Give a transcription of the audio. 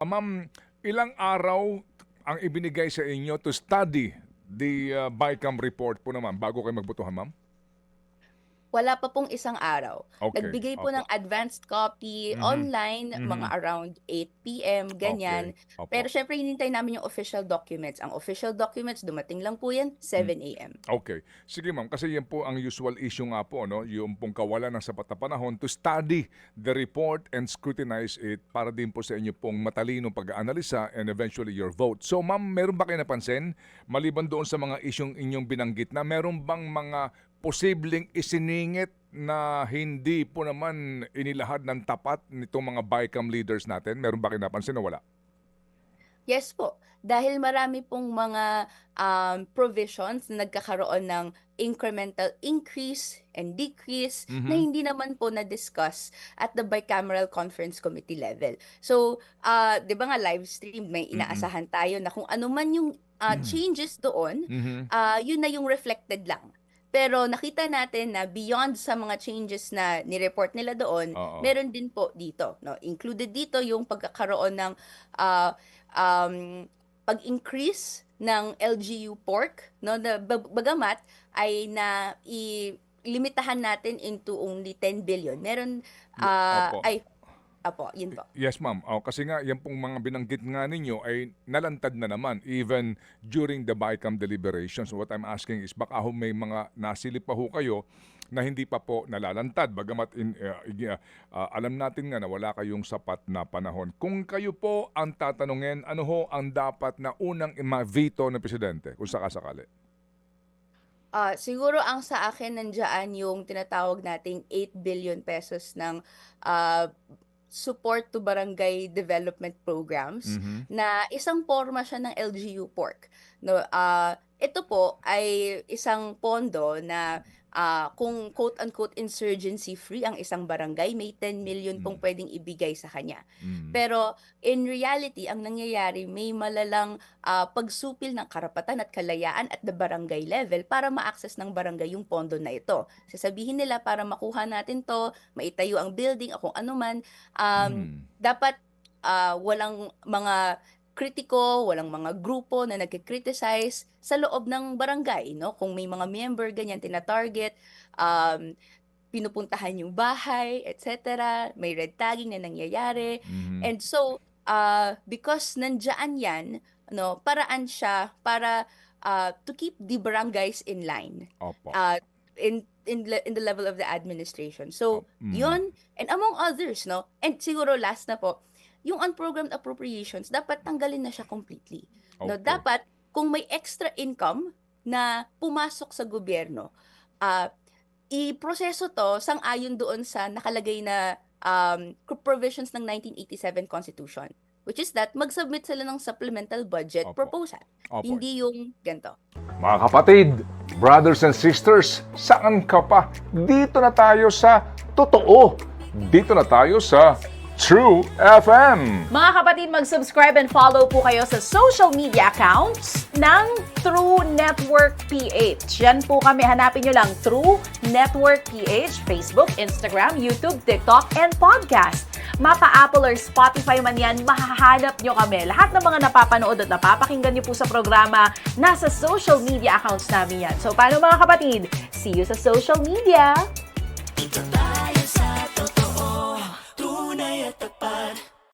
Ma'am, ilang araw ang ibinigay sa inyo to study the BICAM report po naman bago kayo magbotohan, ma'am? Wala pa pong isang araw. Okay, Nagbigay po ng opo. advanced copy Mhm, online, mga mhm. around 8 PM, Okay, ganyan. Pero opo. syempre hinintay namin yung official documents. Ang official documents, dumating lang po yan, Hmm, 7 AM. okey. Sige ma'am, kasi yan po ang usual issue nga po 'no, yung pong kawalan ng sapat na panahon to study the report and scrutinize it para din po sa inyo pong matalinong pag-aanalisa and eventually your vote. So ma'am, meron ba kayo napansin, maliban doon sa mga isyung inyong binanggit na meron bang mga posibleng isiningit na hindi po naman inilahad ng tapat nitong mga BICAM leaders natin? Meron ba kayo napansin o wala? Yes po, dahil marami pong mga provisions na nagkakaroon ng incremental increase and decrease na Mhm, hindi naman po na-discuss at the bicameral conference committee level. So, 'di ba nga live stream, may mm. inaasahan tayo na kung ano man yung changes doon, Mhm, yun na yung reflected lang. Pero nakita natin na beyond sa mga changes na ni-report nila doon, oo. meron din po dito, no? Included dito yung pagkakaroon ng ah, um, pag-increase ng LGU pork, no, na bagamat ay limitahan natin into only 10 billion. Meron Opo. ay apo, yun po. Yes, ma'am. Kasi nga yan pong mga binanggit nga ninyo ay nalantad na naman even during the BICAM deliberations. What I'm asking is baka ho may mga nasilip pa ho kayo na hindi pa po nalalantad bagamat alam natin nga na wala kayong sapat na panahon. Kung kayo po ang tatanungin, ano ho ang dapat na unang ma-veto ng presidente kung sakasakali? Siguro ang sa akin nandiyan yung tinatawag nating 8 billion pesos ng ah, support to barangay development programs Mhm. na isang porma siya ng LGU pork. No, ito po ay isang pondo na kung quote-unquote insurgency free ang isang barangay, may 10 million pong Mm. pwedeng ibigay sa kanya. Mm. Pero in reality, ang nangyayari, may malalang pagsupil ng karapatan at kalayaan at the barangay level para ma-access ng barangay yung pondo na ito. Sasabihin nila para makuha natin to, maitayo ang building o kung ano man, Mm. dapat walang mga kritiko, walang mga grupo na nagki-criticize sa loob ng barangay, no? Kung may mga member ganyan tina-target, um, pinupuntahan yung bahay, etc. May red tagging na nangyayari. Mhm. And so, because nandiyan yan, no, paraan siya para to keep the barangays in line. Opo. Uh, in the level of the administration. So, Mm. yun, and among others, no? And siguro last na po, yung unprogrammed appropriations, dapat tanggalin na siya completely. No, Okay. dapat, kung may extra income na pumasok sa gobyerno, ah, iproseso to sang-ayon doon sa nakalagay na provisions ng 1987 Constitution, which is that mag-submit sila ng supplemental budget Opo. proposal. Opo. Hindi yung ganito. Mga kapatid, brothers and sisters, saan ka pa? Dito na tayo sa totoo. Dito na tayo sa True FM. Mga kapatid, mag-subscribe and follow po kayo sa social media accounts ng True Network PH. Yan po kami, hanapin nyo lang True Network PH, Facebook, Instagram, YouTube, TikTok, and podcast. Mapa Apple or Spotify man yan, mahahanap nyo kami. Lahat ng mga napapanood at napapakinggan nyo po sa programa, nasa social media accounts namin yan. So paano mga kapatid? See you sa social media!